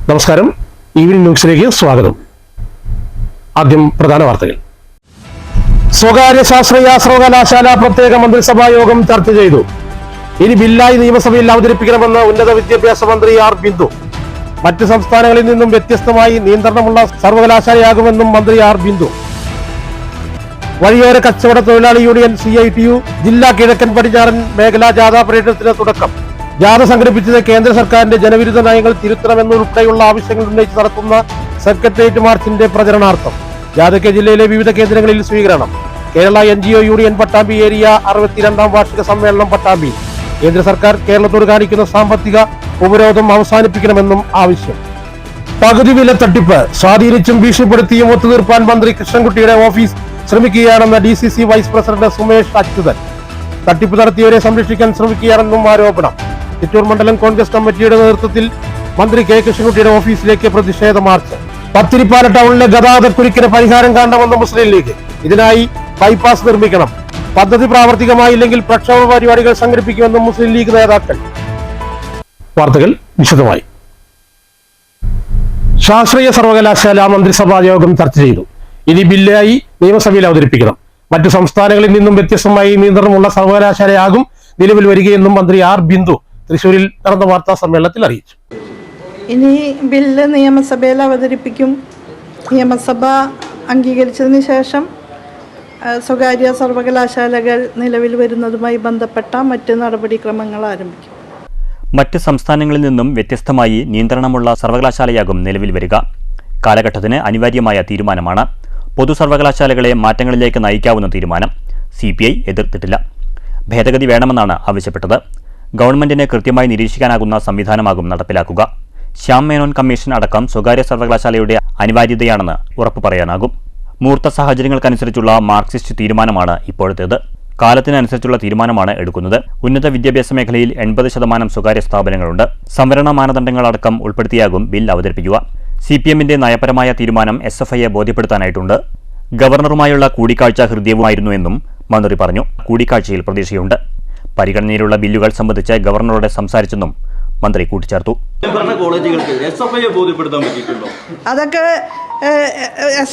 നമസ്കാരം, ഈവനിംഗ് ന്യൂസിലേക്ക് സ്വാഗതം. ആദ്യം പ്രധാന വാർത്തകൾ. സ്വകാര്യ ശാസ്ത്രീയ സർവകലാശാല പ്രത്യേക മന്ത്രിസഭാ യോഗം ചർച്ച ചെയ്തു. ഇനി ബില്ലായി നിയമസഭയിൽ അവതരിപ്പിക്കണമെന്ന് ഉന്നത വിദ്യാഭ്യാസ മന്ത്രി ആർ ബിന്ദു. മറ്റ് സംസ്ഥാനങ്ങളിൽ നിന്നും വ്യത്യസ്തമായി നിയന്ത്രണമുള്ള സർവകലാശാലയാകുമെന്നും മന്ത്രി ആർ ബിന്ദു. വഴിയോര കച്ചവട തൊഴിലാളി യൂണിയൻ CITU ജില്ലാ കിഴക്കൻ പടിഞ്ഞാറൻ മേഖലാ ജാഥാ പര്യടനത്തിന് തുടക്കം. ജാഥ സംഘടിപ്പിച്ചത് കേന്ദ്ര സർക്കാരിന്റെ ജനവിരുദ്ധ നയങ്ങൾ തിരുത്തണമെന്നുൾപ്പെടെയുള്ള ആവശ്യങ്ങൾ ഉന്നയിച്ച് നടത്തുന്ന സെക്രട്ടേറിയറ്റ് മാർച്ചിന്റെ പ്രചരണാർത്ഥം. ജാഥയ്ക്ക് ജില്ലയിലെ വിവിധ കേന്ദ്രങ്ങളിൽ സ്വീകരണം. Kerala NGO union Pattambi area 62ാം വാർഷിക സമ്മേളനം പട്ടാമ്പി. കേന്ദ്ര സർക്കാർ കേരളത്തോട് കാണിക്കുന്ന സാമ്പത്തിക ഉപരോധം അവസാനിപ്പിക്കണമെന്നും ആവശ്യം. പകുതി വില തട്ടിപ്പ് സ്വാധീനിച്ചും ഭീഷണിപ്പെടുത്തിയും ഒത്തുതീർപ്പാൻ മന്ത്രി കൃഷ്ണൻകുട്ടിയുടെ ഓഫീസ് ശ്രമിക്കുകയാണെന്ന് DCC vice president Sumesh Achuthan. തട്ടിപ്പ് നടത്തിയവരെ സംരക്ഷിക്കാൻ ശ്രമിക്കുകയാണെന്നും ആരോപണം. ചിറ്റൂർ മണ്ഡലം കോൺഗ്രസ് കമ്മിറ്റിയുടെ നേതൃത്വത്തിൽ മന്ത്രി K കൃഷ്ണൻകുട്ടിയുടെ ഓഫീസിലേക്ക് പ്രതിഷേധ മാർച്ച്. പത്തിരിപ്പാല ടൗണിലെ ഗതാഗതക്കുരുക്കിന് പരിഹാരം കാണണമെന്ന് മുസ്ലിം ലീഗ്. ഇതിനായി ബൈപ്പാസ് നിർമ്മിക്കണം. പദ്ധതി പ്രാവർത്തികമായില്ലെങ്കിൽ പ്രക്ഷോഭ പരിപാടികൾ സംഘടിപ്പിക്കുമെന്നും മുസ്ലിം ലീഗ് നേതാക്കൾ. വാർത്തകൾ വിശദമായി. ശാസ്ത്രീയ സർവകലാശാല മന്ത്രിസഭാ യോഗം ചർച്ച ചെയ്തു. ഇനി ബില്ലായി നിയമസഭയിൽ അവതരിപ്പിക്കണം. മറ്റു സംസ്ഥാനങ്ങളിൽ നിന്നും വ്യത്യസ്തമായി നിയന്ത്രണമുള്ള സർവകലാശാലയാകും നിലവിൽ വരികയെന്നും മന്ത്രി ആർ ബിന്ദു തൃശൂരിൽ നടന്ന വാർത്താ സമ്മേളനത്തിൽ അറിയിച്ചു. ഇനി ബില്ല് നിയമസഭയിൽ അവതരിപ്പിക്കും. നിയമസഭ അംഗീകരിച്ചതിന് ശേഷം സ്വകാര്യ സർവകലാശാലകൾ നിലവിൽ വരുന്നതുമായി ബന്ധപ്പെട്ട മറ്റ് നടപടിക്രമങ്ങൾ ആരംഭിക്കും. മറ്റ് സംസ്ഥാനങ്ങളിൽ നിന്നും വ്യത്യസ്തമായി നിയന്ത്രണമുള്ള സർവകലാശാലയാകും നിലവിൽ വരിക. കാലഘട്ടത്തിന് അനിവാര്യമായ തീരുമാനമാണ്. പൊതു സർവകലാശാലകളെ മാറ്റങ്ങളിലേക്ക് നയിക്കാവുന്ന തീരുമാനം. CPI എതിർത്തിട്ടില്ല. ഭേദഗതി വേണമെന്നാണ് ആവശ്യപ്പെട്ടത്. ഗവൺമെന്റിനെ കൃത്യമായി നിരീക്ഷിക്കാനാകുന്ന സംവിധാനമാകും നടപ്പിലാക്കുക. ശ്യാം മേനോൻ കമ്മീഷൻ അടക്കം സ്വകാര്യ സർവകലാശാലയുടെ അനിവാര്യതയാണെന്ന് ഉറപ്പു പറയാനാകും. മൂർത്ത സാഹചര്യങ്ങൾക്കനുസരിച്ചുള്ള മാർക്സിസ്റ്റ് തീരുമാനമാണ് ഇപ്പോഴത്തേത്. കാലത്തിനനുസരിച്ചുള്ള തീരുമാനമാണ് എടുക്കുന്നത്. ഉന്നത വിദ്യാഭ്യാസ മേഖലയിൽ 80% സ്വകാര്യ സ്ഥാപനങ്ങളുണ്ട്. സംവരണ മാനദണ്ഡങ്ങളടക്കം ഉൾപ്പെടുത്തിയാകും ബിൽ അവതരിപ്പിക്കുക. CPMന്റെ നയപരമായ തീരുമാനം SFIയെ ബോധ്യപ്പെടുത്താനായിട്ടുണ്ട്. ഗവർണറുമായുള്ള കൂടിക്കാഴ്ച ഹൃദ്യവുമായിരുന്നുവെന്നും മന്ത്രി പറഞ്ഞു. കൂടിക്കാഴ്ചയിൽ പ്രതീക്ഷയുണ്ട്. പരിഗണനയിലുള്ള ബില്ലുകൾ സംബന്ധിച്ച് ഗവർണറോട് സംസാരിച്ചെന്നും മന്ത്രി കൂട്ടിച്ചേർത്തു. അതൊക്കെ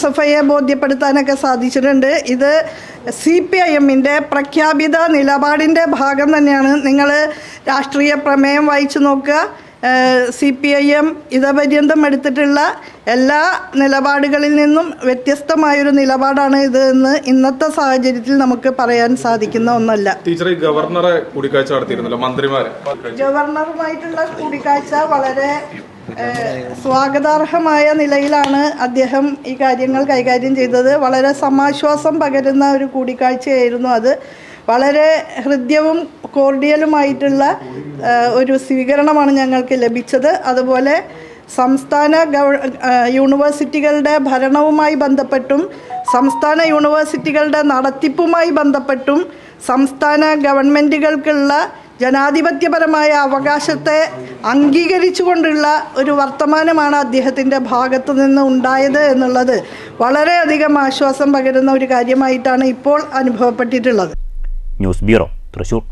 SFIയെ ബോധ്യപ്പെടുത്താനൊക്കെ സാധിച്ചിട്ടുണ്ട്. ഇത് CPIMന്റെ പ്രഖ്യാപിത നിലപാടിൻ്റെ ഭാഗം തന്നെയാണ്. നിങ്ങൾ രാഷ്ട്രീയ പ്രമേയം വായിച്ചു നോക്കുക. CPIM ഇതപര്യന്തം എടുത്തിട്ടുള്ള എല്ലാ നിലപാടുകളിൽ നിന്നും വ്യത്യസ്തമായൊരു നിലപാടാണ് ഇത് എന്ന് ഇന്നത്തെ സാഹചര്യത്തിൽ നമുക്ക് പറയാൻ സാധിക്കുന്ന ഒന്നല്ല. ഗവർണറെ കൂടിക്കാഴ്ച നടത്തിയിരുന്നല്ലോ, മന്ത്രിമാരെ. ഗവർണറുമായിട്ടുള്ള കൂടിക്കാഴ്ച വളരെ സ്വാഗതാർഹമായ നിലയിലാണ് അദ്ദേഹം ഈ കാര്യങ്ങൾ കൈകാര്യം ചെയ്തത്. വളരെ സമാശ്വാസം പകരുന്ന ഒരു കൂടിക്കാഴ്ചയായിരുന്നു അത്. വളരെ ഹൃദ്യവും കോർഡിയലുമായിട്ടുള്ള ഒരു സ്വീകരണമാണ് ഞങ്ങൾക്ക് ലഭിച്ചത്. അതുപോലെ സംസ്ഥാന യൂണിവേഴ്സിറ്റികളുടെ ഭരണവുമായി ബന്ധപ്പെട്ടും സംസ്ഥാന യൂണിവേഴ്സിറ്റികളുടെ നടത്തിപ്പുമായി ബന്ധപ്പെട്ടും സംസ്ഥാന ഗവൺമെൻറ്റുകൾക്കുള്ള ജനാധിപത്യപരമായ അവകാശത്തെ അംഗീകരിച്ചുകൊണ്ടുള്ള ഒരു വർത്തമാനമാണ് അദ്ദേഹത്തിൻ്റെ ഭാഗത്തു നിന്ന് ഉണ്ടായത് എന്നുള്ളത് വളരെയധികം ആശ്വാസം പകരുന്ന ഒരു കാര്യമായിട്ടാണ് ഇപ്പോൾ അനുഭവപ്പെട്ടിട്ടുള്ളത്. News bureau, Thrissur.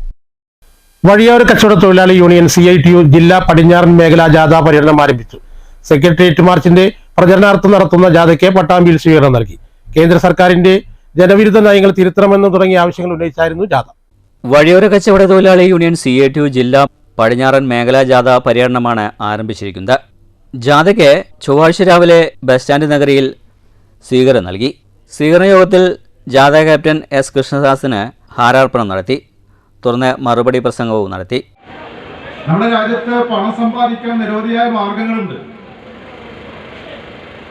വഴിയോര കച്ചവട തൊഴിലാളി യൂണിയൻ CITU ജില്ലാ പടിഞ്ഞാറൻ മേഖലാ ജാഥാ പര്യടനം ആരംഭിച്ചു. സെക്രട്ടേറിയറ്റ് മാർച്ചിന്റെ പ്രചരണാർത്ഥം നടത്തുന്ന ജാഥയ്ക്ക് പട്ടാമ്പിയിൽ സ്വീകരണം നൽകി. കേന്ദ്ര സർക്കാരിന്റെ ജനവിരുദ്ധ നയങ്ങൾ തിരുത്തണമെന്ന് തുടങ്ങിയ ആവശ്യങ്ങൾ ഉന്നയിച്ചായിരുന്നു ജാഥ. വഴിയോര കച്ചവട തൊഴിലാളി യൂണിയൻ CITU ജില്ലാ പടിഞ്ഞാറൻ മേഖലാ ജാഥാ പര്യടനമാണ് ആരംഭിച്ചിരിക്കുന്നത്. ജാഥയ്ക്ക് ചൊവ്വാഴ്ച രാവിലെ ബസ് സ്റ്റാൻഡ് നഗരിയിൽ സ്വീകരണം നൽകി. സ്വീകരണ യോഗത്തിൽ ജാഥ ക്യാപ്റ്റൻ S കൃഷ്ണദാസിന് ഹാരാർപ്പണം നടത്തി. തുടർന്ന് മറുപടി പ്രസംഗവും നടത്തി. നമ്മുടെ രാജ്യത്ത് പണം സമ്പാദിക്കാൻ നിരവധിയായ മാർഗങ്ങളുണ്ട്.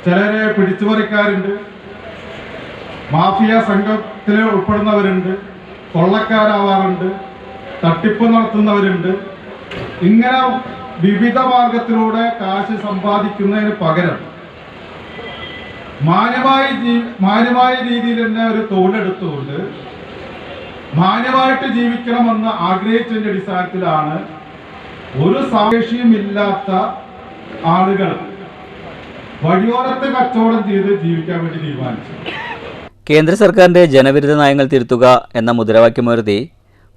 ചിലരെ പിടിച്ചുപറിക്കാരുണ്ട്, മാഫിയ സംഘത്തിൽ ഉൾപ്പെടുന്നവരുണ്ട്, കൊള്ളക്കാരാവാറുണ്ട്, തട്ടിപ്പ് നടത്തുന്നവരുണ്ട്. ഇങ്ങനെ വിവിധ മാർഗത്തിലൂടെ കാശ് സമ്പാദിക്കുന്നതിന് പകരം മാന്യമായ രീതിയിൽ തന്നെ ഒരു തൊഴിലെടുത്തുകൊണ്ട് മാന്യമായിട്ട് ജീവിക്കണമെന്ന് ആഗ്രഹിച്ചതിൻ്റെ അടിസ്ഥാനത്തിലാണ് ഒരു സാക്ഷ്യമില്ലാത്ത ആളുകൾ വഴിയോരത്തെ കച്ചവടം ചെയ്ത് ജീവിക്കാൻ വേണ്ടി തീരുമാനിച്ചു. കേന്ദ്ര സർക്കാരിന്റെ ജനവിരുദ്ധ നയങ്ങൾ തിരുത്തുക എന്ന മുദ്രാവാക്യമുയർത്തി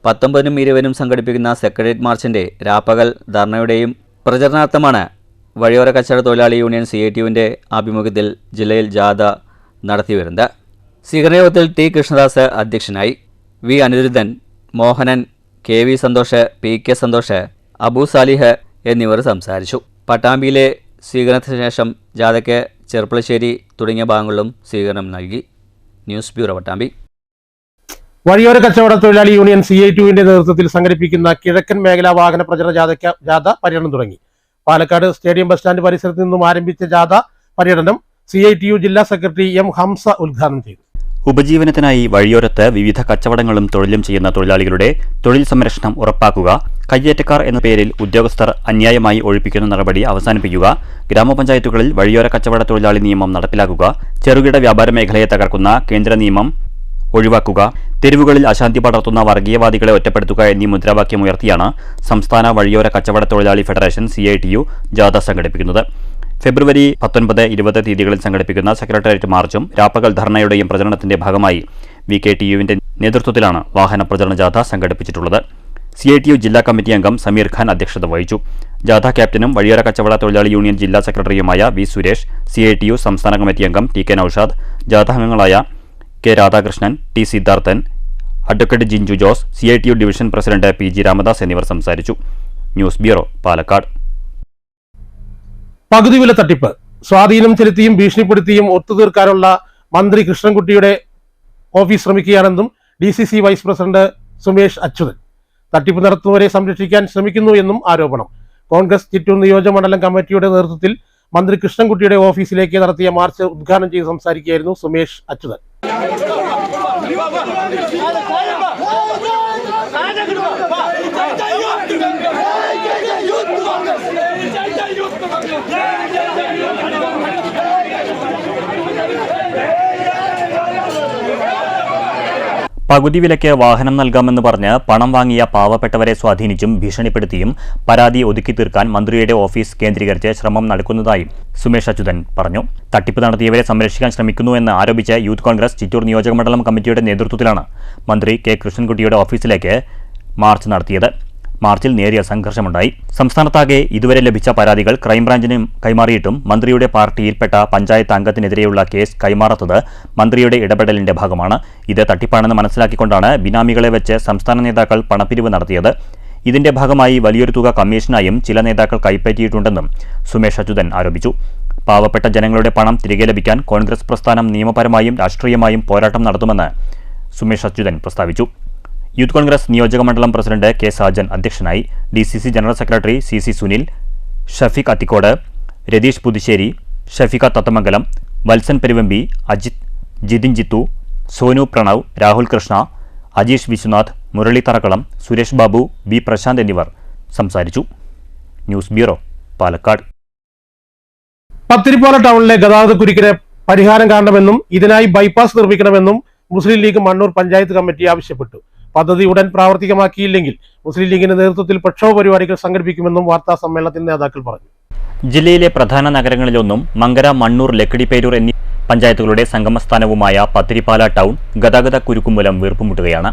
19-നും 20-നും സംഘടിപ്പിക്കുന്ന സെക്രട്ടേറിയറ്റ് മാർച്ചിന്റെ രാപ്പകൽ ധർണയുടെയും പ്രചരണാർത്ഥമാണ് വഴിയോര കച്ചവട തൊഴിലാളി യൂണിയൻ CITUവിൻ്റെ ആഭിമുഖ്യത്തിൽ ജില്ലയിൽ ജാഥ നടത്തിവരുന്നത്. സ്വീകരണ യോഗത്തിൽ T. കൃഷ്ണദാസ് അധ്യക്ഷനായി. V. Anirudhan, Mohanan, KV Santhosh, PK Santhosh, Abu Salih എന്നിവർ സംസാരിച്ചു. പട്ടാമ്പിയിലെ സ്വീകരണത്തിന് ശേഷം ജാഥയ്ക്ക് ചെർപ്പളശ്ശേരി തുടങ്ങിയ ഭാഗങ്ങളിലും സ്വീകരണം നൽകി. News bureau, Pattambi. വഴിയോര കച്ചവട തൊഴിലാളി യൂണിയൻ CITUവിന്റെ നേതൃത്വത്തിൽ സംഘടിപ്പിക്കുന്ന കിഴക്കൻ മേഖലാ വാഹന പ്രചരണ ജാഥ പര്യടനം തുടങ്ങി. പാലക്കാട് സ്റ്റേഡിയം ബസ് സ്റ്റാൻഡ് പരിസരത്ത് നിന്നും ആരംഭിച്ച ജാഥ പര്യടനം CITU ജില്ലാ സെക്രട്ടറി M. ഹംസ ഉദ്ഘാടനം ചെയ്തു. ഉപജീവനത്തിനായി വഴിയോരത്ത് വിവിധ കച്ചവടങ്ങളും തൊഴിലും ചെയ്യുന്ന തൊഴിലാളികളുടെ തൊഴിൽ സംരക്ഷണം ഉറപ്പാക്കുക, കയ്യേറ്റക്കാർ എന്ന പേരിൽ ഉദ്യോഗസ്ഥർ അന്യായമായി ഒഴിപ്പിക്കുന്ന നടപടി അവസാനിപ്പിക്കുക, ഗ്രാമപഞ്ചായത്തുകളിൽ വഴിയോര കച്ചവട തൊഴിലാളി നിയമം നടപ്പിലാക്കുക, ചെറുകിട വ്യാപാര മേഖലയെ തകർക്കുന്ന കേന്ദ്ര നിയമം ഒഴിവാക്കുക, തെരുവുകളിൽ അശാന്തി പടർത്തുന്ന വർഗീയവാദികളെ ഒറ്റപ്പെടുത്തുക എന്നീ മുദ്രാവാക്യമുയർത്തിയാണ് സംസ്ഥാന വഴിയോര കച്ചവട തൊഴിലാളി ഫെഡറേഷൻ CITU ജാഥ സംഘടിപ്പിക്കുന്നത്. ഫെബ്രുവരി 19, 20 തീയതികളിൽ സംഘടിപ്പിക്കുന്ന സെക്രട്ടേറിയറ്റ് മാർച്ചും രാപ്പകൽ ധർണയുടെയും പ്രചരണത്തിന്റെ ഭാഗമായി VKTUവിന്റെ നേതൃത്വത്തിലാണ് വാഹന പ്രചരണ ജാഥ സംഘടിപ്പിച്ചിട്ടുള്ളത്. CITU ജില്ലാ കമ്മിറ്റി അംഗം സമീർ ഖാൻ അധ്യക്ഷത വഹിച്ചു. ജാഥ ക്യാപ്റ്റനും വഴിയോര കച്ചവട തൊഴിലാളി യൂണിയൻ ജില്ലാ സെക്രട്ടറിയുമായ V. സുരേഷ്, CITU സംസ്ഥാന കമ്മിറ്റി അംഗം TK നൌഷാദ്, ജാഥ അംഗങ്ങളായ K. Radhakrishnan, T. Siddharthan, advocate Jinju Jose, CITU division president PG Ramadas എന്നിവർ സംസാരിച്ചു. News bureau, Palakkad. പകുതി വില തട്ടിപ്പ് സ്വാധീനം ചെലുത്തിയും ഭീഷണിപ്പെടുത്തിയും ഒത്തുതീർക്കാനുള്ള മന്ത്രി കൃഷ്ണൻകുട്ടിയുടെ ഓഫീസ് ശ്രമിക്കുകയാണെന്നും DCC vice president Sumesh Achuthan. തട്ടിപ്പ് നടത്തുന്നവരെ സംരക്ഷിക്കാൻ ശ്രമിക്കുന്നു എന്നും ആരോപണം. കോൺഗ്രസ് ചിറ്റൂർ നിയോജകമണ്ഡലം കമ്മിറ്റിയുടെ നേതൃത്വത്തിൽ മന്ത്രി കൃഷ്ണൻകുട്ടിയുടെ ഓഫീസിലേക്ക് നടത്തിയ മാർച്ച് ഉദ്ഘാടനം ചെയ്ത് സംസാരിക്കുകയായിരുന്നു സുമേഷ് അച്യുതൻ. പകുതി വിലയ്ക്ക് വാഹനം നൽകാമെന്ന് പറഞ്ഞ് പണം വാങ്ങിയ പാവപ്പെട്ടവരെ സ്വാധീനിച്ചും ഭീഷണിപ്പെടുത്തിയും പരാതി ഒതുക്കി തീർക്കാൻ മന്ത്രിയുടെ ഓഫീസ് കേന്ദ്രീകരിച്ച് ശ്രമം നടക്കുന്നതായും സുമേഷ് അച്യുതൻ പറഞ്ഞു. തട്ടിപ്പ് നടത്തിയവരെ സംരക്ഷിക്കാൻ ശ്രമിക്കുന്നുവെന്ന് ആരോപിച്ച് യൂത്ത് കോൺഗ്രസ് ചിറ്റൂർ നിയോജകമണ്ഡലം കമ്മിറ്റിയുടെ നേതൃത്വത്തിലാണ് മന്ത്രി K. കൃഷ്ണൻകുട്ടിയുടെ ഓഫീസിലേക്ക് മാർച്ച് നടത്തിയത്. മാർച്ചിൽ നേരിയ സംഘർഷമുണ്ടായി. സംസ്ഥാനത്താകെ ഇതുവരെ ലഭിച്ച പരാതികൾ ക്രൈംബ്രാഞ്ചിന് കൈമാറിയിട്ടും മന്ത്രിയുടെ പാർട്ടിയിൽപ്പെട്ട പഞ്ചായത്ത് അംഗത്തിനെതിരെയുള്ള കേസ് കൈമാറാത്തത് മന്ത്രിയുടെ ഇടപെടലിന്റെ ഭാഗമാണ്. ഇത് തട്ടിപ്പാണെന്ന് മനസ്സിലാക്കിക്കൊണ്ടാണ് ബിനാമികളെ വെച്ച് സംസ്ഥാന നേതാക്കൾ പണപ്പിരിവ് നടത്തിയത്. ഇതിന്റെ ഭാഗമായി വലിയൊരു തുക കമ്മീഷനായും ചില നേതാക്കൾ കൈപ്പറ്റിയിട്ടുണ്ടെന്നും സുമേഷ് അച്യുതൻ ആരോപിച്ചു. പാവപ്പെട്ട ജനങ്ങളുടെ പണം തിരികെ ലഭിക്കാൻ കോൺഗ്രസ് പ്രസ്ഥാനം നിയമപരമായും രാഷ്ട്രീയമായും പോരാട്ടം നടത്തുമെന്ന് സുമേഷ് അച്യുതൻ പ്രസ്താവിച്ചു. യൂത്ത് കോൺഗ്രസ് നിയോജകമണ്ഡലം പ്രസിഡന്റ് K. സാജൻ അധ്യക്ഷനായി. DCC general secretary CC Sunil, Shafeeq Athikode, Ratheesh Puthussery, Shafeekha Thathamangalam, Valsan Peruvambi, Ajith, Jithin Jithu, Sonu Pranav, Rahul Krishna, Ajeesh Viswanath, Murali Tharakkalam, Suresh Babu, B. Prasanth എന്നിവർ സംസാരിച്ചു. News bureau, Palakkad. പത്തിരിപ്പാല ടൗണിലെ ഗതാഗതക്കുരുക്കിന് പരിഹാരം കാണണമെന്നും ഇതിനായി ബൈപ്പാസ് നിർമ്മിക്കണമെന്നും മുസ്ലിം ലീഗ് മണ്ണൂർ പഞ്ചായത്ത് കമ്മിറ്റി ആവശ്യപ്പെട്ടു. പദ്ധതി ഉടൻ പ്രാവർത്തികമാക്കിയില്ലെങ്കിൽ മുസ്ലിം ലീഗിന്റെ നേതൃത്വത്തിൽ പ്രക്ഷോഭ പരിപാടികൾ സംഘടിപ്പിക്കുമെന്നും വാർത്താ സമ്മേളനത്തിൽ നേതാക്കൾ പറഞ്ഞു. ജില്ലയിലെ പ്രധാന നഗരങ്ങളിലൊന്നും മങ്കര, മണ്ണൂർ, ലക്കിടിപ്പേരൂർ എന്നീ പഞ്ചായത്തുകളുടെ സംഗമസ്ഥാനവുമായ പത്തിരിപ്പാല ടൗൺ ഗതാഗത കുരുക്കുമൂലം വീർപ്പുമുട്ടുകയാണ്.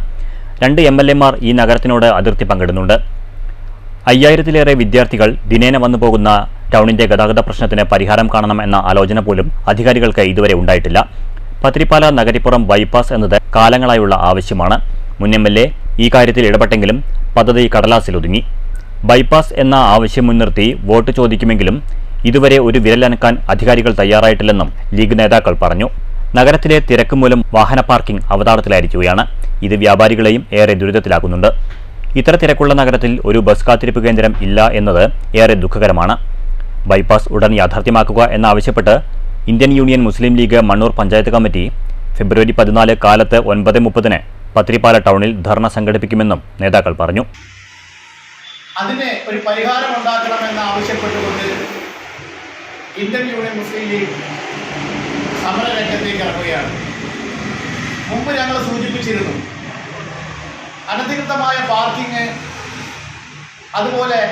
2 MLAമാർ ഈ നഗരത്തിനോട് അതിർത്തി പങ്കിടുന്നുണ്ട്. 5000-ലേറെ വിദ്യാർത്ഥികൾ ദിനേന വന്നു പോകുന്ന ടൗണിന്റെ ഗതാഗത പ്രശ്നത്തിന് പരിഹാരം കാണണമെന്ന ആലോചന പോലും അധികാരികൾക്ക് ഇതുവരെ ഉണ്ടായിട്ടില്ല. പത്തിരിപ്പാല നഗരിപ്പുറം ബൈപ്പാസ് എന്നത് കാലങ്ങളായുള്ള ആവശ്യമാണ്. മുൻ MLA ഈ കാര്യത്തിൽ ഇടപെട്ടെങ്കിലും പദ്ധതി കടലാസിലൊതുങ്ങി. ബൈപ്പാസ് എന്ന ആവശ്യം മുൻനിർത്തി വോട്ട് ചോദിക്കുമെങ്കിലും ഇതുവരെ ഒരു വിരലനക്കാൻ അധികാരികൾ തയ്യാറായിട്ടില്ലെന്നും ലീഗ് നേതാക്കൾ പറഞ്ഞു. നഗരത്തിലെ തിരക്ക് മൂലം വാഹന പാർക്കിംഗ് അവതാളത്തിലായിരിക്കുകയാണ്. ഇത് വ്യാപാരികളെയും ഏറെ ദുരിതത്തിലാക്കുന്നുണ്ട്. ഇത്ര തിരക്കുള്ള നഗരത്തിൽ ഒരു ബസ് കാത്തിരിപ്പ് കേന്ദ്രം ഇല്ല എന്നത് ഏറെ ദുഃഖകരമാണ്. ബൈപ്പാസ് ഉടൻ യാഥാർത്ഥ്യമാക്കുക എന്നാവശ്യപ്പെട്ട് ഇന്ത്യൻ യൂണിയൻ മുസ്ലിം ലീഗ് മണ്ണൂർ പഞ്ചായത്ത് കമ്മിറ്റി ഫെബ്രുവരി 14 കാലത്ത് 9:30 പത്തിരിപ്പാല ടൗണിൽ ധർണ സംഘടിപ്പിക്കുമെന്നും നേതാക്കൾ പറഞ്ഞു. അതിന് ഒരു പരിഹാരം ഉണ്ടാക്കണമെന്ന് ആവശ്യപ്പെട്ടുകൊണ്ട് ഇന്ത്യൻ യൂണിയൻ മുസ്ലിം ലീഗ് സമരരംഗത്തേക്ക് ഇറങ്ങുകയാണ്. മുമ്പ് ഞങ്ങൾ സൂചിപ്പിച്ചിരുന്നു, അനധികൃതമായ പാർക്കിങ്, അതുപോലെ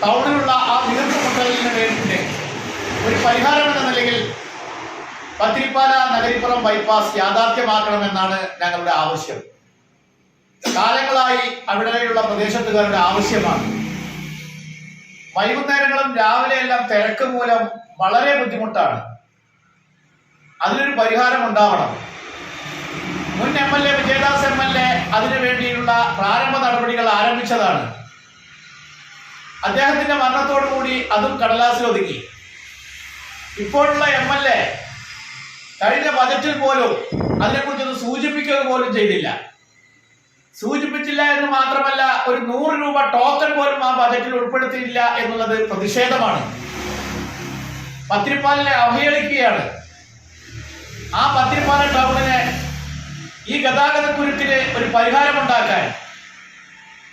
ടൗണിലുള്ള ആ വീർപ്പുമുട്ടലിന് വേണ്ടിയിട്ട് ഒരു പരിഹാരം എന്ന നിലയിൽ പത്തിരിപ്പാല നഗരിപ്പുറം ബൈപ്പാസ് യാഥാർത്ഥ്യമാക്കണമെന്നാണ് ഞങ്ങളുടെ ആവശ്യം. കാലങ്ങളായി അവിടെയുള്ള പ്രദേശത്തുകാരുടെ ആവശ്യമാണ്. വൈകുന്നേരങ്ങളും രാവിലെ എല്ലാം തിരക്ക് മൂലം വളരെ ബുദ്ധിമുട്ടാണ്. അതിനൊരു പരിഹാരം ഉണ്ടാവണം. മുൻ MLA വിജയദാസ് MLA അതിനു വേണ്ടിയുള്ള പ്രാരംഭ നടപടികൾ ആരംഭിച്ചതാണ്. അദ്ദേഹത്തിന്റെ മരണത്തോടുകൂടി അതും കടലാസിൽ ഒതുങ്ങി. ഇപ്പോഴുള്ള MLA കഴിഞ്ഞ ബജറ്റിൽ പോലും അതിനെക്കുറിച്ചൊന്ന് സൂചിപ്പിക്കുക പോലും ചെയ്തില്ല. സൂചിപ്പിച്ചില്ല എന്ന് മാത്രമല്ല, ഒരു 100 രൂപ ടോക്കൺ പോലും ആ ബജറ്റിൽ ഉൾപ്പെടുത്തിയില്ല എന്നുള്ളത് പ്രതിഷേധമാണ്. പത്തിരിപ്പാലിനെ അവഹേളിക്കുകയാണ്. ആ പത്തിരിപ്പാല ടൗണിന് ഈ ഗതാഗത കുരുക്കിന് ഒരു പരിഹാരമുണ്ടാക്കാൻ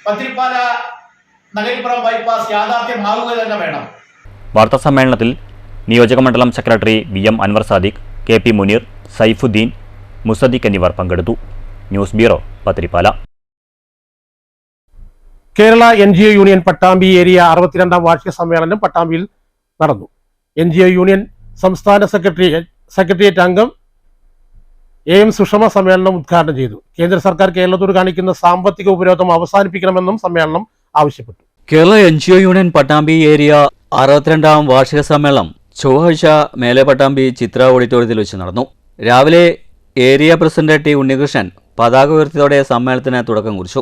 പത്തിരിപ്പാല നഗരിപ്പുറം ബൈപ്പാസ് യാഥാർത്ഥ്യമാവുക തന്നെ വേണം. വാർത്താ സമ്മേളനത്തിൽ നിയോജകമണ്ഡലം secretary VM Anwar Sadiq, KP Muneer, Saifuddin, Musaddiq എന്നിവർ പങ്കെടുത്തു. News bureau, Pathirippala. Kerala NGO union Pattambi area 62ാം വാർഷിക സമ്മേളനം പട്ടാമ്പിയിൽ നടന്നു. NGO യൂണിയൻ സംസ്ഥാന സെക്രട്ടേറിയറ്റ് അംഗം AM സുഷമ സമ്മേളനം ഉദ്ഘാടനം ചെയ്തു. കേന്ദ്ര സർക്കാർ കേരളത്തോട് കാണിക്കുന്ന സാമ്പത്തിക ഉപരോധം അവസാനിപ്പിക്കണമെന്നും സമ്മേളനം ആവശ്യപ്പെട്ടു. Kerala NGO union Pattambi area 62ാം വാർഷിക സമ്മേളനം ചൊവ്വാഴ്ച മേലെ പട്ടാമ്പി ചിത്ര ഓഡിറ്റോറിയത്തിൽ വെച്ച് നടന്നു. രാവിലെ ഏരിയ പ്രസിഡന്റ് T ഉണ്ണികൃഷ്ണൻ പതാക ഉയർത്തിയതോടെ സമ്മേളനത്തിന് തുടക്കം കുറിച്ചു.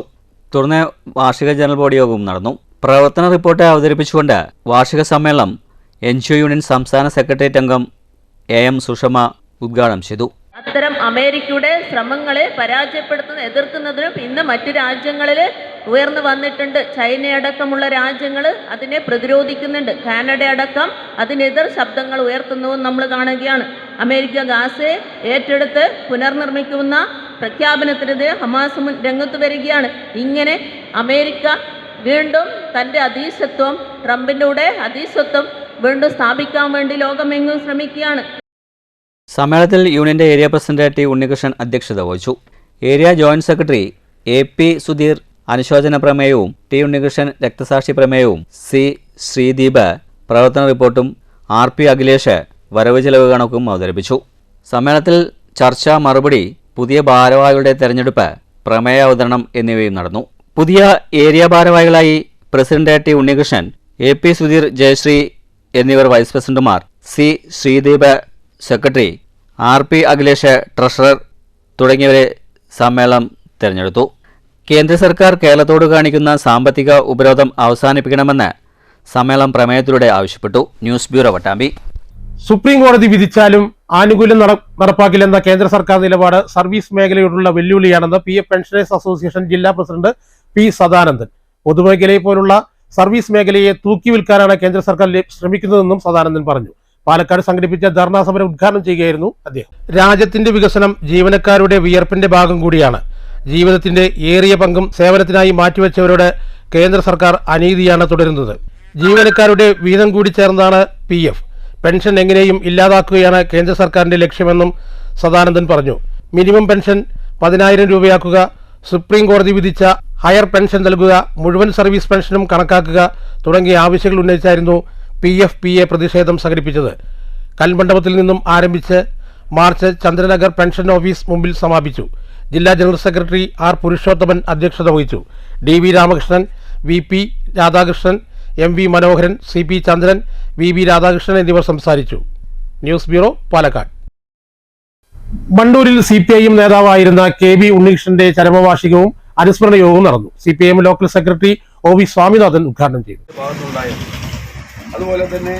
തുടർന്ന് വാർഷിക ജനറൽ ബോഡി യോഗവും നടന്നു. പ്രവർത്തന റിപ്പോർട്ട് അവതരിപ്പിച്ചുകൊണ്ട് വാർഷിക സമ്മേളനം NGO യൂണിയൻ സംസ്ഥാന സെക്രട്ടേറിയറ്റ് അംഗം AM സുഷമ ഉദ്ഘാടനം ചെയ്തു. അത്തരം അമേരിക്കയുടെ ശ്രമങ്ങളെ പരാജയപ്പെടുത്തുന്ന എതിർക്കുന്നതിനും ഇന്ന് മറ്റു രാജ്യങ്ങളിൽ ഉയർന്നു വന്നിട്ടുണ്ട്. ചൈനയടക്കമുള്ള രാജ്യങ്ങൾ അതിനെ പ്രതിരോധിക്കുന്നുണ്ട്. കാനഡ അടക്കം അതിനെതിർ ശബ്ദങ്ങൾ ഉയർത്തുന്നതും നമ്മൾ കാണുകയാണ്. അമേരിക്ക ഗാസയെ ഏറ്റെടുത്ത് പുനർനിർമ്മിക്കുന്ന പ്രഖ്യാപനത്തിനെതിരെ ഹമാസ് രംഗത്ത് വരികയാണ്. ഇങ്ങനെ അമേരിക്ക വീണ്ടും തൻ്റെ അധീശത്വം, ട്രംപിൻ്റെ അധീശത്വം വീണ്ടും സ്ഥാപിക്കാൻ വേണ്ടി ലോകമെങ്ങും ശ്രമിക്കുകയാണ്. സമ്മേളനത്തിൽ യൂണിയന്റെ ഏരിയ പ്രസിഡന്റ് T ഉണ്ണികൃഷ്ണൻ അധ്യക്ഷത വഹിച്ചു. Area joint secretary AP Sudheer അനുശോചന പ്രമേയവും T ഉണ്ണികൃഷ്ണൻ രക്തസാക്ഷി പ്രമേയവും C ശ്രീദീപ് പ്രവർത്തന റിപ്പോർട്ടും RP അഖിലേഷ് വരവ് ചെലവ് കണക്കും അവതരിപ്പിച്ചു. സമ്മേളനത്തിൽ ചർച്ച, മറുപടി, പുതിയ ഭാരവാഹികളുടെ തെരഞ്ഞെടുപ്പ്, പ്രമേയ അവതരണം എന്നിവയും നടന്നു. പുതിയ ഏരിയ ഭാരവാഹികളായി president T Unnikrishnan, AP Sudheer, Jayasree എന്നിവർ വൈസ് പ്രസിഡന്റുമാർ, C Sreedeep secretary, RP Akhilesh treasurer തുടങ്ങിയവരെ സമ്മേളനം തെരഞ്ഞെടുത്തു. കേന്ദ്ര സർക്കാർ കേരളത്തോട് കാണിക്കുന്ന സാമ്പത്തിക ഉപരോധം അവസാനിപ്പിക്കണമെന്ന് സമ്മേളനം പ്രമേയത്തിലൂടെ ആവശ്യപ്പെട്ടു. News bureau, Pattambi. സുപ്രീം കോടതി വിധിച്ചാലും ആനുകൂല്യം നടപ്പാക്കില്ലെന്ന കേന്ദ്ര സർക്കാർ നിലപാട് സർവീസ് മേഖലയോടുള്ള വെല്ലുവിളിയാണെന്ന് PF പെൻഷനേഴ്സ് അസോസിയേഷൻ ജില്ലാ പ്രസിഡന്റ് P സദാനന്ദൻ. പൊതുമേഖലയെ പോലുള്ള സർവീസ് മേഖലയെ തൂക്കി വിൽക്കാനാണ് കേന്ദ്ര സർക്കാർ ശ്രമിക്കുന്നതെന്നും സദാനന്ദൻ പറഞ്ഞു. പാലക്കാട് സംഘടിപ്പിച്ച ധർണാ സമരം ഉദ്ഘാടനം ചെയ്യുകയായിരുന്നു അദ്ദേഹം. രാജ്യത്തിന്റെ വികസനം ജീവനക്കാരുടെ വിയർപ്പിന്റെ ഭാഗം കൂടിയാണ്. ജീവിതത്തിന്റെ ഏറിയ പങ്കും സേവനത്തിനായി മാറ്റിവെച്ചവരോട് കേന്ദ്ര സർക്കാർ അനീതിയാണ് തുടരുന്നത്. ജീവനക്കാരുടെ വീതം കൂടി ചേർന്നാണ് PF. പെൻഷൻ എങ്ങനെയും ഇല്ലാതാക്കുകയാണ് കേന്ദ്ര സർക്കാരിന്റെ ലക്ഷ്യമെന്നും സദാനന്ദൻ പറഞ്ഞു. മിനിമം പെൻഷൻ 10,000 രൂപയാക്കുക, സുപ്രീം കോടതി വിധിച്ച ഹയർ പെൻഷൻ നൽകുക, മുഴുവൻ സർവീസ് പെൻഷനും കണക്കാക്കുക തുടങ്ങിയ ആവശ്യങ്ങൾ ഉന്നയിച്ചായിരുന്നു PFPA പ്രതിഷേധം സംഘടിപ്പിച്ചത്. കൽമണ്ഡപത്തിൽ നിന്നും ആരംഭിച്ച് മാർച്ച് ചന്ദ്രനഗർ പെൻഷൻ ഓഫീസ് മുമ്പിൽ സമാപിച്ചു. ജില്ലാ ജനറൽ സെക്രട്ടറി R പുരുഷോത്തമൻ അധ്യക്ഷത വഹിച്ചു. DV Ramakrishnan, VP Radhakrishnan, MV മനോഹരൻ, CP ചന്ദ്രൻ, VB രാധാകൃഷ്ണൻ എന്നിവർ സംസാരിച്ചു. News bureau, Palakkad. മണ്ടൂരിൽ CPIM നേതാവായിരുന്ന KB ഉണ്ണികൃഷ്ണന്റെ ചരമവാർഷികവും അനുസ്മരണ യോഗവും നടന്നു. CPIM local secretary OV Swaminathan ഉദ്ഘാടനം ചെയ്തു. അതുപോലെ തന്നെ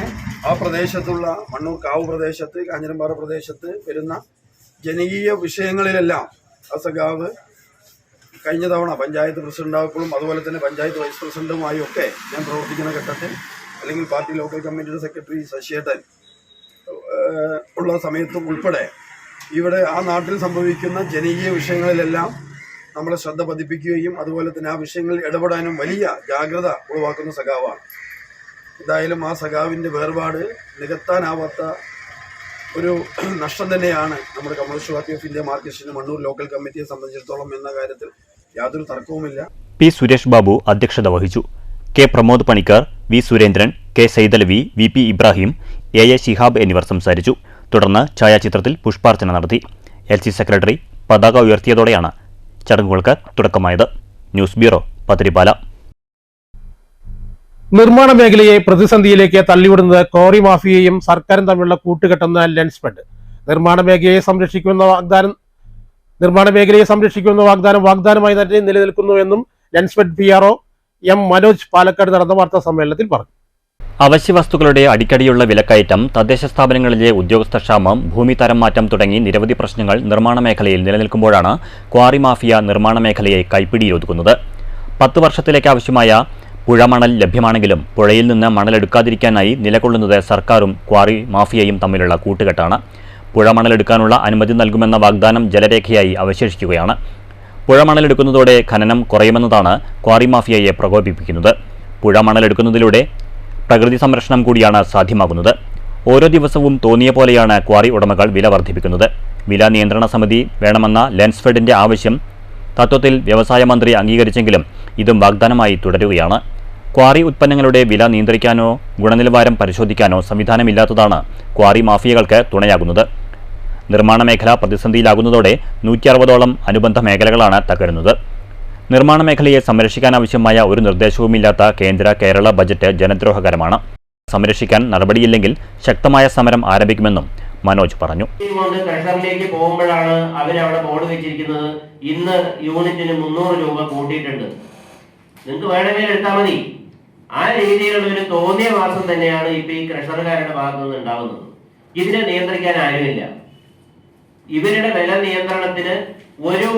ആ പ്രദേശത്തുള്ള മണ്ണൂർ കാവ് പ്രദേശത്ത്, കാഞ്ഞിരമ്പാറ പ്രദേശത്ത് വരുന്ന ജനകീയ വിഷയങ്ങളിലെല്ലാം ആ സഖാവ് കഴിഞ്ഞ തവണ പഞ്ചായത്ത് പ്രസിഡന്റായപ്പോഴും അതുപോലെ തന്നെ പഞ്ചായത്ത് വൈസ് പ്രസിഡന്റുമായും ഒക്കെ ഞാൻ പ്രവർത്തിക്കുന്ന ഘട്ടത്തിൽ, അല്ലെങ്കിൽ പാർട്ടി ലോക്കൽ കമ്മിറ്റിയുടെ സെക്രട്ടറി ശശിയേട്ടൻ ഉള്ള സമയത്തും ഉൾപ്പെടെ ഇവിടെ ആ നാട്ടിൽ സംഭവിക്കുന്ന ജനകീയ വിഷയങ്ങളിലെല്ലാം നമ്മളെ ശ്രദ്ധ പതിപ്പിക്കുകയും അതുപോലെ തന്നെ ആ വിഷയങ്ങളിൽ ഇടപെടാനും വലിയ ജാഗ്രത ഉളവാക്കുന്ന സഖാവാണ്. എന്തായാലും ആ സഖാവിൻ്റെ വേർപാട് നികത്താനാവാത്ത ഒരു നഷ്ടം തന്നെയാണ് നമ്മുടെ communist party of India Marxist Mannur local കമ്മിറ്റിയെ സംബന്ധിച്ചിടത്തോളം എന്ന കാര്യത്തിൽ യാതൊരു തർക്കവുമില്ല. P സുരേഷ് ബാബു അധ്യക്ഷത വഹിച്ചു. K Pramod Panicker, V Surendran, K Saidalavi, VP Ibrahim, AA Shihab എന്നിവർ സംസാരിച്ചു. തുടർന്ന് ഛായാചിത്രത്തിൽ പുഷ്പാർച്ചന നടത്തി. LC സെക്രട്ടറി പതാക ഉയർത്തിയതോടെയാണ് ചടങ്ങുകൾക്ക് തുടക്കമായത്. News bureau, Pathirippala. നിർമ്മാണ മേഖലയെ പ്രതിസന്ധിയിലേക്ക് തള്ളിവിടുന്നത് ക്വാറി മാഫിയയും സർക്കാരും തമ്മിലുള്ള കൂട്ടുകെട്ടെന്ന ലെൻസ്ഫെഡ്. നിർമ്മാണ മേഖലയെ സംരക്ഷിക്കുമെന്ന വാഗ്ദാനമായി തന്നെ നിലനിൽക്കുന്നുവെന്നും ലെൻസ്ഫെഡ് PRO M മനോജ് പാലക്കാട് നടന്ന വാർത്താ സമ്മേളനത്തിൽ പറഞ്ഞു. അവശ്യ വസ്തുക്കളുടെ അടിക്കടിയുള്ള വിലക്കയറ്റം, തദ്ദേശ സ്ഥാപനങ്ങളിലെ ഉദ്യോഗസ്ഥക്ഷാമം, ഭൂമി തരം മാറ്റം തുടങ്ങി നിരവധി പ്രശ്നങ്ങൾ നിർമ്മാണ മേഖലയിൽ നിലനിൽക്കുമ്പോഴാണ് ക്വാറി മാഫിയ നിർമ്മാണ മേഖലയെ കൈപ്പിടിയിലൊതുക്കുന്നത്. 10 വർഷത്തിലേക്ക് ആവശ്യമായ പുഴമണൽ ലഭ്യമാണെങ്കിലും പുഴയിൽ നിന്ന് മണലെടുക്കാതിരിക്കാനായി നിലകൊള്ളുന്നത് സർക്കാരും ക്വാറി മാഫിയയും തമ്മിലുള്ള കൂട്ടുകെട്ടാണ്. പുഴമണലെടുക്കാനുള്ള അനുമതി നൽകുമെന്ന വാഗ്ദാനം ജലരേഖയായി അവശേഷിക്കുകയാണ്. പുഴമണലെടുക്കുന്നതോടെ ഖനനം കുറയുമെന്നതാണ് ക്വാറി മാഫിയയെ പ്രകോപിപ്പിക്കുന്നത്. പുഴമണലെടുക്കുന്നതിലൂടെ പ്രകൃതി സംരക്ഷണം കൂടിയാണ് സാധ്യമാകുന്നത്. ഓരോ ദിവസവും തോന്നിയ പോലെയാണ് ക്വാറി ഉടമകൾ വില വർദ്ധിപ്പിക്കുന്നത്. വില നിയന്ത്രണ സമിതി വേണമെന്ന ലെൻസ്ഫെഡിന്റെ ആവശ്യം തത്വത്തിൽ വ്യവസായ മന്ത്രി അംഗീകരിച്ചെങ്കിലും ഇതും വാഗ്ദാനമായി തുടരുകയാണ്. ക്വാറി ഉൽപ്പന്നങ്ങളുടെ വില നിയന്ത്രിക്കാനോ ഗുണനിലവാരം പരിശോധിക്കാനോ സംവിധാനമില്ലാത്തതാണ് ക്വാറി മാഫിയകൾക്ക് തുണയാകുന്നത്. നിർമ്മാണ മേഖല പ്രതിസന്ധിയിലാകുന്നതോടെ 160ഓളം അനുബന്ധ മേഖലകളാണ് തകരുന്നത്. നിർമ്മാണ മേഖലയെ സംരക്ഷിക്കാനാവശ്യമായ ഒരു നിർദ്ദേശവുമില്ലാത്ത കേരള ബജറ്റ് ജനദ്രോഹകരമാണ്. സംരക്ഷിക്കാൻ നടപടിയില്ലെങ്കിൽ ശക്തമായ സമരം ആരംഭിക്കുമെന്നും മനോജ് പറഞ്ഞു. ട്രഷറിലേക്ക് പോകുമ്പോഴാണ് അവരവിടെ ബോർഡ് വെച്ചിരിക്കുന്നത്, ഇന്ന് യൂണിറ്റിന് 300 രൂപ കൂട്ടിയിട്ടുണ്ട്, നിങ്ങൾക്ക് വേണമെങ്കിൽ എടുത്താൽ മതി. ആ രീതിയിലുള്ള ഒരു തോന്നിയ മാസം തന്നെയാണ് ഇപ്പൊ ഈ ട്രഷറുകാരുടെ ഭാഗത്തു നിന്ന് ഉണ്ടാവുന്നത്. ഇതിനെ നിയന്ത്രിക്കാൻ ആരുമില്ല. ഇവരുടെ വില നിയന്ത്രണത്തിന് ഒരു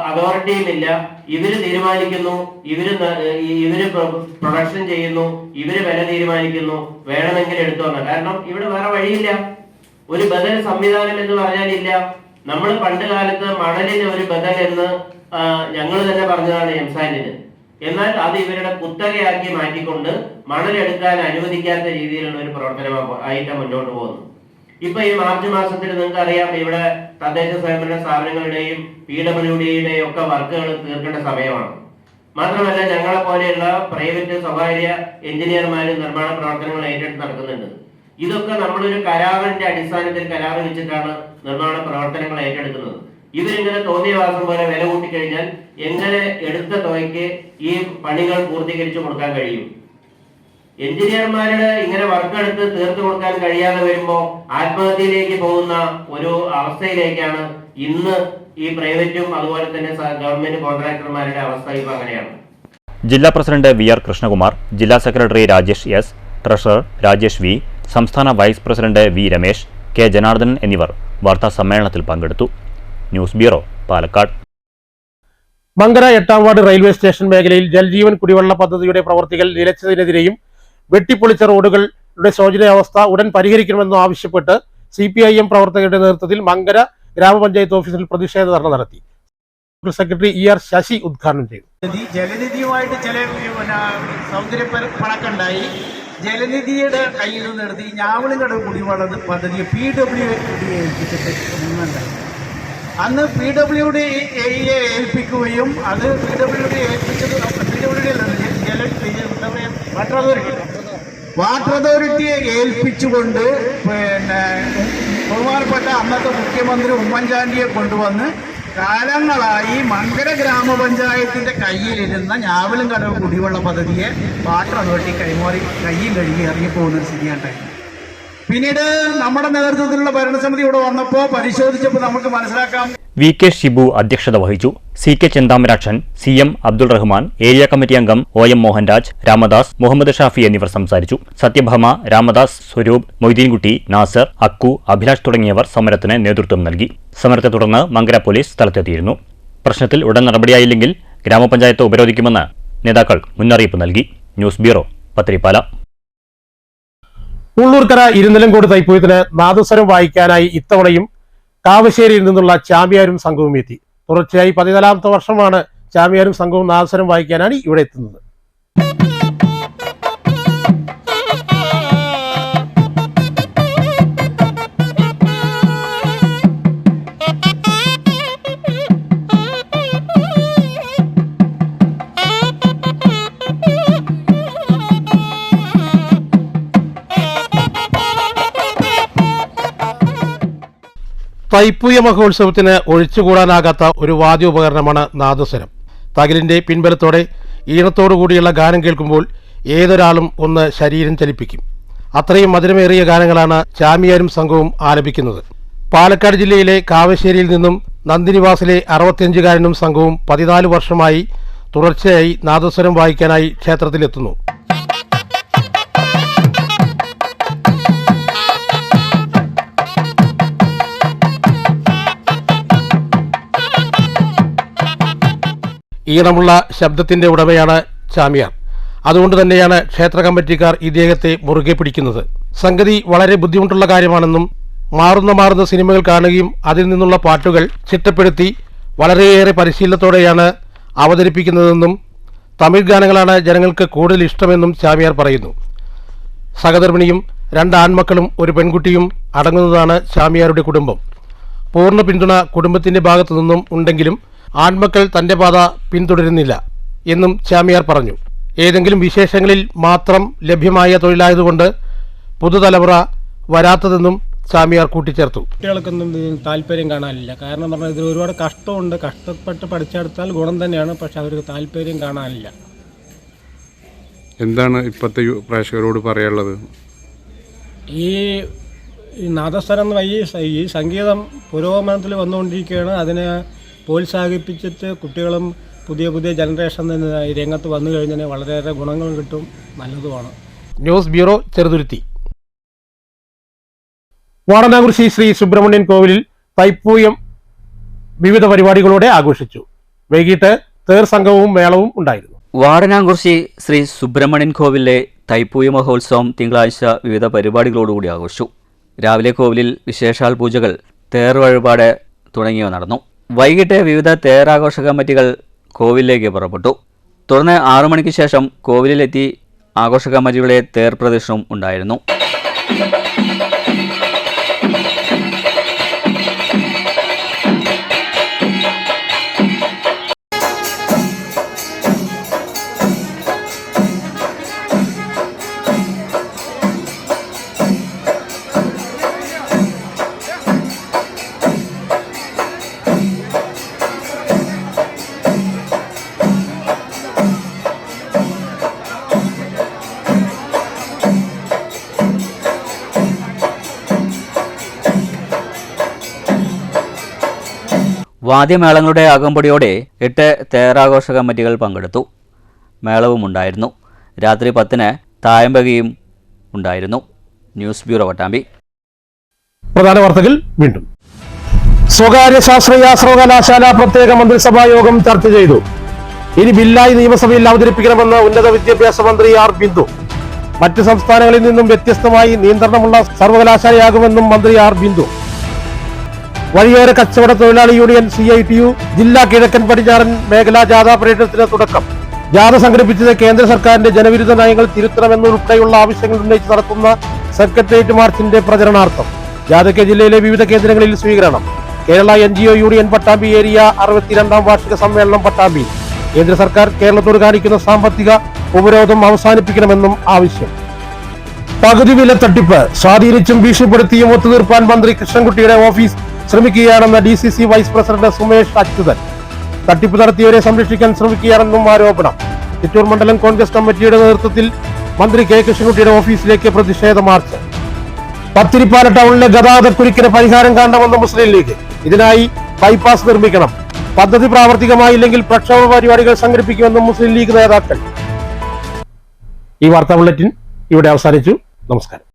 അതോറിറ്റിയും ഇല്ല. ഇവര് തീരുമാനിക്കുന്നു, ഇവര് പ്രൊഡക്ഷൻ ചെയ്യുന്നു, ഇവര് വില തീരുമാനിക്കുന്നു, വേണമെങ്കിൽ എടുത്തോന്ന്. കാരണം ഇവിടെ വേറെ വഴിയില്ല. ഒരു ബദൽ സംവിധാനം എന്ന് പറഞ്ഞാലില്ല. നമ്മൾ പണ്ട് കാലത്ത് മണലിന് ഒരു ബദൽ എന്ന് ഞങ്ങൾ തന്നെ പറഞ്ഞതാണ് എംസാൻഡിന്. എന്നാൽ അത് ഇവരുടെ കുത്തകയാക്കി മാറ്റിക്കൊണ്ട് മണലെടുക്കാൻ അനുവദിക്കാത്ത രീതിയിലുള്ള ഒരു പ്രവർത്തനമായിട്ട് മുന്നോട്ട് പോകുന്നു. ഇപ്പൊ ഈ മാർച്ച് മാസത്തിൽ നിങ്ങൾക്ക് അറിയാം, ഇവിടെ തദ്ദേശ സ്വയംഭരണ സ്ഥാപനങ്ങളുടെയും PWDയുടെയും ഒക്കെ വർക്കുകൾ തീർക്കേണ്ട സമയമാണ്. മാത്രമല്ല ഞങ്ങളെ പോലെയുള്ള പ്രൈവറ്റ് സ്വകാര്യ എഞ്ചിനീയർമാരും നിർമ്മാണ പ്രവർത്തനങ്ങൾ ഏറ്റെടുത്ത് നടക്കുന്നുണ്ട്. ഇതൊക്കെ നമ്മളൊരു കരാറിന്റെ അടിസ്ഥാനത്തിൽ കരാർ വെച്ചിട്ടാണ് നിർമ്മാണ പ്രവർത്തനങ്ങൾ ഏറ്റെടുക്കുന്നത്. ഇവരിങ്ങനെ തോന്നിയ വാസം പോലെ വില കൂട്ടിക്കഴിഞ്ഞാൽ എങ്ങനെ എടുത്ത തുകയ്ക്ക് ഈ പണികൾ പൂർത്തീകരിച്ചു കൊടുക്കാൻ കഴിയും? എഞ്ചിനീയർമാരുടെ ഇങ്ങനെ വർക്കെടുത്ത് തീർത്തു കൊടുക്കാൻ കഴിയാതെ വരുമ്പോൾ ആത്മഹത്യയിലേക്ക് പോകുന്ന ഒരു അവസ്ഥയിലേക്കാണ് ഇന്ന് ഈ പ്രൈവറ്റും അതുപോലെ തന്നെ ഗവൺമെന്റ് കോൺട്രാക്ടർമാരുടെ അവസ്ഥ. ഇപ്പൊ അങ്ങനെയാണ്. ജില്ലാ പ്രസിഡന്റ് VR കൃഷ്ണകുമാർ, ജില്ലാ secretary Rajesh S, treasurer Rajesh V, സംസ്ഥാന vice president V Ramesh, K Janardhanan എന്നിവർ വാർത്താ സമ്മേളനത്തിൽ പങ്കെടുത്തു. News bureau, Palakkad. മങ്കര 8ാം വാർഡ് റെയിൽവേ സ്റ്റേഷൻ മേഖലയിൽ ജൽജീവൻ കുടിവെള്ള പദ്ധതിയുടെ പ്രവർത്തികൾ നിലച്ചതിനെതിരെയും വെട്ടിപ്പൊളിച്ച റോഡുകളുടെ ശോചനീയാവസ്ഥ ഉടൻ പരിഹരിക്കണമെന്നും ആവശ്യപ്പെട്ട് CPIM പ്രവർത്തകരുടെ നേതൃത്വത്തിൽ മങ്കര ഗ്രാമപഞ്ചായത്ത് ഓഫീസിൽ പ്രതിഷേധ ധർണ നടത്തി. സെക്രട്ടറി ER ശശി ഉദ്ഘാടനം ചെയ്തു. ജലനിധിയുമായിട്ട് ചില സൗന്ദര്യ പണക്കുണ്ടായി. ജലനിധിയുടെ കയ്യിൽ നിന്ന് എടുത്ത് ഈ ഞാവളിങ്കടവ് കുടിവെള്ള പദ്ധതിയെ PWD ഏൽപ്പിച്ചിട്ട് മുന്നുണ്ടായി. അന്ന് PWDയെ ഏൽപ്പിക്കുകയും അത് PWD ഏൽപ്പിച്ചത് വാട്ടർ അതോറിറ്റിയെ ഏൽപ്പിച്ചുകൊണ്ട് ബഹുമാനപ്പെട്ട അന്നത്തെ മുഖ്യമന്ത്രി ഉമ്മൻചാണ്ടിയെ കൊണ്ടുവന്ന് കാലങ്ങളായി മങ്കര ഗ്രാമപഞ്ചായത്തിന്റെ കയ്യിലിരുന്ന ഞാവലുംകടവ് കുടിവെള്ള പദ്ധതിയെ വാട്ടർ അതോറിറ്റി കൈമാറി കയ്യിൽ കഴുകി ഇറങ്ങിപ്പോകുന്നൊരു സ്ഥിതിയുണ്ടായി. പിന്നീട് നമ്മുടെ നേതൃത്വത്തിലുള്ള ഭരണസമിതി ഇവിടെ വന്നപ്പോൾ പരിശോധിച്ചപ്പോൾ നമുക്ക് മനസ്സിലാക്കാം. VK ഷിബു അധ്യക്ഷത വഹിച്ചു. CK Chenthamarakshan, CM Abdul Rahman, area committee അംഗം OM മോഹൻരാജ്, രാമദാസ്, മുഹമ്മദ് ഷാഫി എന്നിവർ സംസാരിച്ചു. സത്യഭാമ, രാമദാസ്, സ്വരൂപ്, മൊയ്തീൻകുട്ടി, നാസർ, അക്കു, അഭിലാഷ് തുടങ്ങിയവർ സമരത്തിന് നേതൃത്വം നൽകി. സമരത്തെ തുടർന്ന് മങ്കര പോലീസ് സ്ഥലത്തെത്തിയിരുന്നു. പ്രശ്നത്തിൽ ഉടൻ നടപടിയായില്ലെങ്കിൽ ഗ്രാമപഞ്ചായത്ത് ഉപരോധിക്കുമെന്ന് നേതാക്കൾ മുന്നറിയിപ്പ് നൽകി. News bureau, Pathiripala. ഉള്ളൂർക്കര ഇരുനിലങ്കോട് തൈപ്പൂയത്തിന് നാദസ്വരം വായിക്കാനായി ഇത്തവണയും കാവശ്ശേരിയിൽ നിന്നുള്ള ചാമ്യാരും സംഘവും എത്തി. തുടർച്ചയായി 14ാമത്തെ വർഷമാണ് ചാമ്യാരും സംഘവും നാദസ്വരം വായിക്കാനാണ് ഇവിടെ എത്തുന്നത്. തൈപ്പൂയ മഹോത്സവത്തിന് ഒഴിച്ചുകൂടാനാകാത്ത ഒരു വാദ്യോപകരണമാണ് നാദസ്വരം. തകിലിന്റെ പിൻബലത്തോടെ ഈണത്തോടു കൂടിയുള്ള ഗാനം കേൾക്കുമ്പോൾ ഏതൊരാളും ഒന്ന് ശരീരം ചലിപ്പിക്കും. അത്രയും മധുരമേറിയ ഗാനങ്ങളാണ് ചാമിയാരും സംഘവും ആലപിക്കുന്നത്. പാലക്കാട് ജില്ലയിലെ കാവശ്ശേരിയിൽ നിന്നും നന്ദിനിവാസിലെ 65-കാരനും സംഘവും 14 വർഷമായി തുടർച്ചയായി നാദസ്വരം വായിക്കാനായി ക്ഷേത്രത്തിലെത്തുന്നു. ഈണമുള്ള ശബ്ദത്തിന്റെ ഉടമയാണ് ചാമിയാർ. അതുകൊണ്ട് തന്നെയാണ് ക്ഷേത്ര കമ്മിറ്റിക്കാർ ഇദ്ദേഹത്തെ മുറുകെ പിടിക്കുന്നത്. സംഗതി വളരെ ബുദ്ധിമുട്ടുള്ള കാര്യമാണെന്നും മാറുന്ന സിനിമകൾ കാണുകയും അതിൽ നിന്നുള്ള പാട്ടുകൾ ചിട്ടപ്പെടുത്തി വളരെയേറെ പരിശീലനത്തോടെയാണ് അവതരിപ്പിക്കുന്നതെന്നും തമിഴ് ഗാനങ്ങളാണ് ജനങ്ങൾക്ക് കൂടുതൽ ഇഷ്ടമെന്നും ചാമിയാർ പറയുന്നു. സഹധർമ്മിണിയും 2 ആൺമക്കളും ഒരു പെൺകുട്ടിയും അടങ്ങുന്നതാണ് ചാമിയാരുടെ കുടുംബം. പൂർണ്ണ പിന്തുണ കുടുംബത്തിന്റെ ഭാഗത്തു നിന്നും ഉണ്ടെങ്കിലും ആൺമക്കൾ തന്റെ പാത പിന്തുടരുന്നില്ല എന്നും ചാമിയാർ പറഞ്ഞു. ഏതെങ്കിലും വിശേഷങ്ങളിൽ മാത്രം ലഭ്യമായ തൊഴിലായതുകൊണ്ട് പുതുതലമുറ വരാത്തതെന്നും ചാമിയാർ കൂട്ടിച്ചേർത്തു. കുട്ടികൾക്കൊന്നും താല്പര്യം കാണാനില്ല. കാരണം പറഞ്ഞാൽ ഇതിൽ ഒരുപാട് കഷ്ടമുണ്ട്. കഷ്ടപ്പെട്ട് പഠിച്ചെടുത്താൽ ഗുണം തന്നെയാണ്. പക്ഷെ അവർക്ക് താല്പര്യം കാണാനില്ല. എന്താണ് ഇപ്പോഴത്തെ പ്രേക്ഷകരോട് പറയാനുള്ളത്? ഈ നാദസ്വരം ഈ സംഗീതം പുരോഗമനത്തിൽ വന്നുകൊണ്ടിരിക്കുകയാണ്. അതിനെ പ്രോത്സാഹിപ്പിച്ചിട്ട് കുട്ടികളും പുതിയ ജനറേഷൻ ഈ രംഗത്ത് വന്നു കഴിഞ്ഞാൽ വളരെയേറെ ഗുണങ്ങളും കിട്ടും, നല്ലതുമാണ്. News bureau, Cheruthuruthy. വാടനാകുറിശി ശ്രീ സുബ്രഹ്മണ്യൻ കോവിലിൽ തൈപ്പൂയം വിവിധ പരിപാടികളോടെ ആഘോഷിച്ചു. വൈകിട്ട് തേർ സംഘവും മേളവും ഉണ്ടായിരുന്നു. വാടനാകുറിശി ശ്രീ സുബ്രഹ്മണ്യൻ കോവിലിലെ തൈപ്പൂയ മഹോത്സവം തിങ്കളാഴ്ച വിവിധ പരിപാടികളോടുകൂടി ആഘോഷിച്ചു. രാവിലെ കോവിലിൽ വിശേഷാൽ പൂജകൾ, തേർ വഴിപാട് തുടങ്ങിയവ നടന്നു. വൈകിട്ട് വിവിധ തേരാഘോഷ കമ്മിറ്റികൾ കോവിലിലേക്ക് പുറപ്പെട്ടു. തുടർന്ന് 6 മണിക്ക് ശേഷം കോവിലിലെത്തി ആഘോഷ കമ്മിറ്റിയുടെ തേർ പ്രദർശനവും ഉണ്ടായിരുന്നു. വാദ്യമേളങ്ങളുടെ അകമ്പടിയോടെ 8 തേരാഘോഷ കമ്മിറ്റികൾ പങ്കെടുത്തു. മേളവും ഉണ്ടായിരുന്നു. രാത്രി 10-ന് തായമ്പകയും ഉണ്ടായിരുന്നു. News bureau, Pattambi. പ്രധാന വാർത്തകൾ വീണ്ടും. സ്വകാര്യ ശാസ്ത്രീയ സർവകലാശാല പ്രത്യേക മന്ത്രിസഭാ യോഗം ചർച്ച ചെയ്തു. ഇനി ബില്ലായി നിയമസഭയിൽ അവതരിപ്പിക്കണമെന്ന് ഉന്നത വിദ്യാഭ്യാസ മന്ത്രി ആർ ബിന്ദു. മറ്റ് സംസ്ഥാനങ്ങളിൽ നിന്നും വ്യത്യസ്തമായി നിയന്ത്രണമുള്ള സർവകലാശാലയാകുമെന്നും മന്ത്രി ആർ ബിന്ദു. വഴിയോര കച്ചവട തൊഴിലാളി യൂണിയൻ CITU ജില്ലാ കിഴക്കൻ പടിഞ്ഞാറൻ മേഖലാ ജാഥാ പര്യടനത്തിന് തുടക്കം. ജാഥ സംഘടിപ്പിച്ചത് കേന്ദ്ര സർക്കാരിന്റെ ജനവിരുദ്ധ നയങ്ങൾ തിരുത്തണമെന്നുൾപ്പെടെയുള്ള ആവശ്യങ്ങൾ ഉന്നയിച്ച് നടത്തുന്ന സെക്രട്ടേറിയറ്റ് മാർച്ചിന്റെ പ്രചരണാർത്ഥം. ജാഥയ്ക്ക് ജില്ലയിലെ വിവിധ കേന്ദ്രങ്ങളിൽ സ്വീകരണം. Kerala NGO union Pattambi area 62ാം വാർഷിക സമ്മേളനം പട്ടാമ്പി. കേന്ദ്ര സർക്കാർ കേരളത്തോട് കാണിക്കുന്ന സാമ്പത്തിക ഉപരോധം അവസാനിപ്പിക്കണമെന്നും ആവശ്യം. പകുതി വില തട്ടിപ്പ് സ്വാധീനിച്ചും ഭീഷണിപ്പെടുത്തിയും ഒത്തുതീർപ്പാൻ മന്ത്രി കൃഷ്ണൻകുട്ടിയുടെ ഓഫീസ് ശ്രമിക്കുകയാണെന്ന് DCC vice president Sumesh Achuthan. തട്ടിപ്പ് നടത്തിയവരെ സംരക്ഷിക്കാൻ ശ്രമിക്കുകയാണെന്നും ആരോപണം. ചിറ്റൂർ മണ്ഡലം കോൺഗ്രസ് കമ്മിറ്റിയുടെ നേതൃത്വത്തിൽ മന്ത്രി കെ കൃഷ്ണൻകുട്ടിയുടെ ഓഫീസിലേക്ക് പ്രതിഷേധ മാർച്ച്. പത്തിരിപ്പാല ടൗണിലെ ഗതാഗതക്കുരുക്കിന് പരിഹാരം കാണണമെന്ന് മുസ്ലിം ലീഗ്. ഇതിനായി ബൈപ്പാസ് നിർമ്മിക്കണം. പദ്ധതി പ്രാവർത്തികമായില്ലെങ്കിൽ പ്രക്ഷോഭ പരിപാടികൾ സംഘടിപ്പിക്കുമെന്നും മുസ്ലിം ലീഗ് നേതാക്കൾ. ഈ വാർത്താ ബുള്ളറ്റിൻ ഇവിടെ അവസാനിച്ചു. നമസ്കാരം.